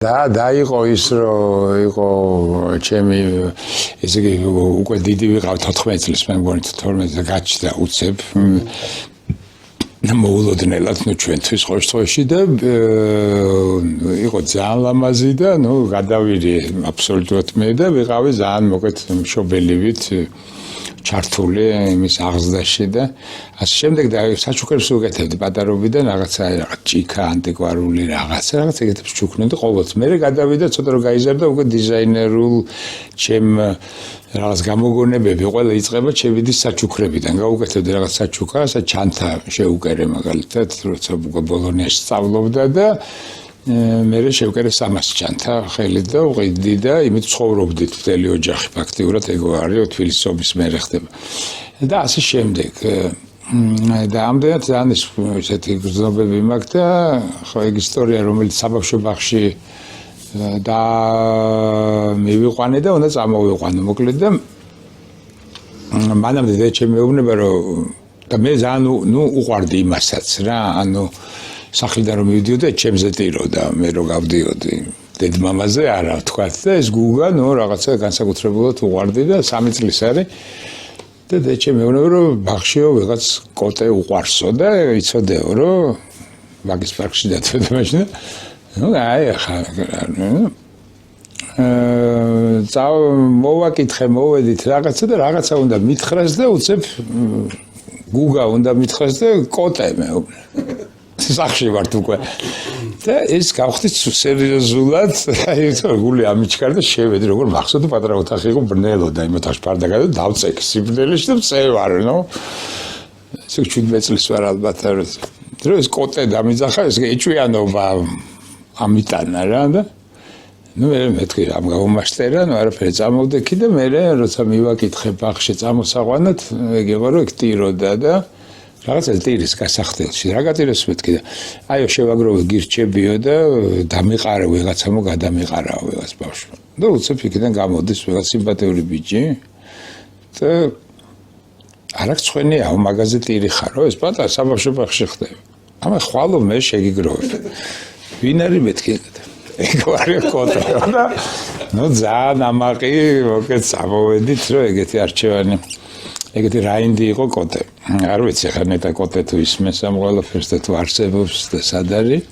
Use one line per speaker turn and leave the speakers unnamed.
დაიყო ის რომ იყო ჩემი ესე იგი უკვე დიდი ვიყავ 14 წლის მე მგონი 12 და გაჩნდა უცებ მოულოდნელად ჩვენთვის ყოველდღიში და იყო ძალიან ლამაზი და გადავირი აბსოლუტურად მე და ვიყავი ძალიან მოკეთ მშობელივით ჩართული იმის აღზრდაში და ასე შემდეგ და საჩუქრებს უკეთებდი პატარობიდან რაღაცა ჭიქა ანტიკვარული რაღაცა ეგეთებს ჩუქნებდი ყოველთვის მე გადავიდა ცოტა რომ გაიზარდა უკვე დიზაინერულ ჩემ რაღაც გამოგონებები ყველა იწყება ჩემი საჩუქრებიდან გავუკეთებდი რაღაც საჩუქრა ჩანთა შეუკერე მაგალითად როცა უკვე ბოლონიაში სწავლობდა და მე შევკერე 300 ჩანთა ხელით და უყიდდი და იმით ცხოვრობდით მთელი ოჯახი ფაქტიურად ეგო არის თბილისის ომის მერე ხდება და ასე შემდეგ და ამდენად ძალიან ესეთი გრძნობები მაქვს და ხო ეგ ისტორია რომელიც საბავშვო ბაღში და მივიყვანე და უნდა წამოვიყვანო მოკლედ და მანამდე და ჩემი მეუბნება რომ და მე ძალიან უყვარდი იმასაც რა ანუ სახლიდან რომ მივიდიოდა ჩემზე ტიროდა მე რო გავდიოდი დედმამაზე არა თქვათ და ეს გუგა რაღაცა განსაკუთრებულად უყვარდი და 3 წლის არის და ჩემი მეუბნება რომ ბაღშიო ვიღაც კოტე უყვარსო და იცოდეო რომ მაგის პარკში დათვედა მაშინ აი ახლა მოვაკითხე მოვედით რაღაცა და რაღაცა უნდა მითხრას და უცებ გუგა უნდა მითხრას და კოტე მეუბნება სახში ვართ უკვე და ეს გავხდით სერიოზულად აი გული ამიჩქარ და შევედი როგორ მახსოვდა პატარა ოთახი იყო ბრნელოდა იმ ოთახში ფარდაგა და დავწექი სიბრდელეში და წევარ ესე 17 წლის ვარ ალბათ რომ ეს კოტე დამიძახა ეს ეჭვიანობა ამიტანა რა და მეთქი ამ გავუმაშტერა არაფერი წამოვდექი და მე როცა მივაკითხე ბაღში წამოსაყვანად ეგება რომ ეგ ტიროდა და რაღაცა ტირის გასახდელში რა გატიროს მეთქი და აიო შევაგროვე გირჩებიო და დამიყარე ვიღაცა გადამიყარაო ვიღაც ბავშვი და უცებ იქიდან გამოდის ვიღაც სიმპათიური ბიჭი და არაქ ცხენიაო მაგაზე ტირი ხარო ეს პატარა საბავშვო ბაღში ხდება ამა ხვალო მე შეგიგროვებ ვინ არის მეთქი ეგ არის კოტე და ძალიან ამაყი მოკეთ წამოვედით რომ ეგეთი არჩევანი ეგეთი რაინდი იყო კოტე არ ვიცი ხა ნეტა კოტე თუ ისმეს ამ ყველაფერს და თუ არსებობს და სად არის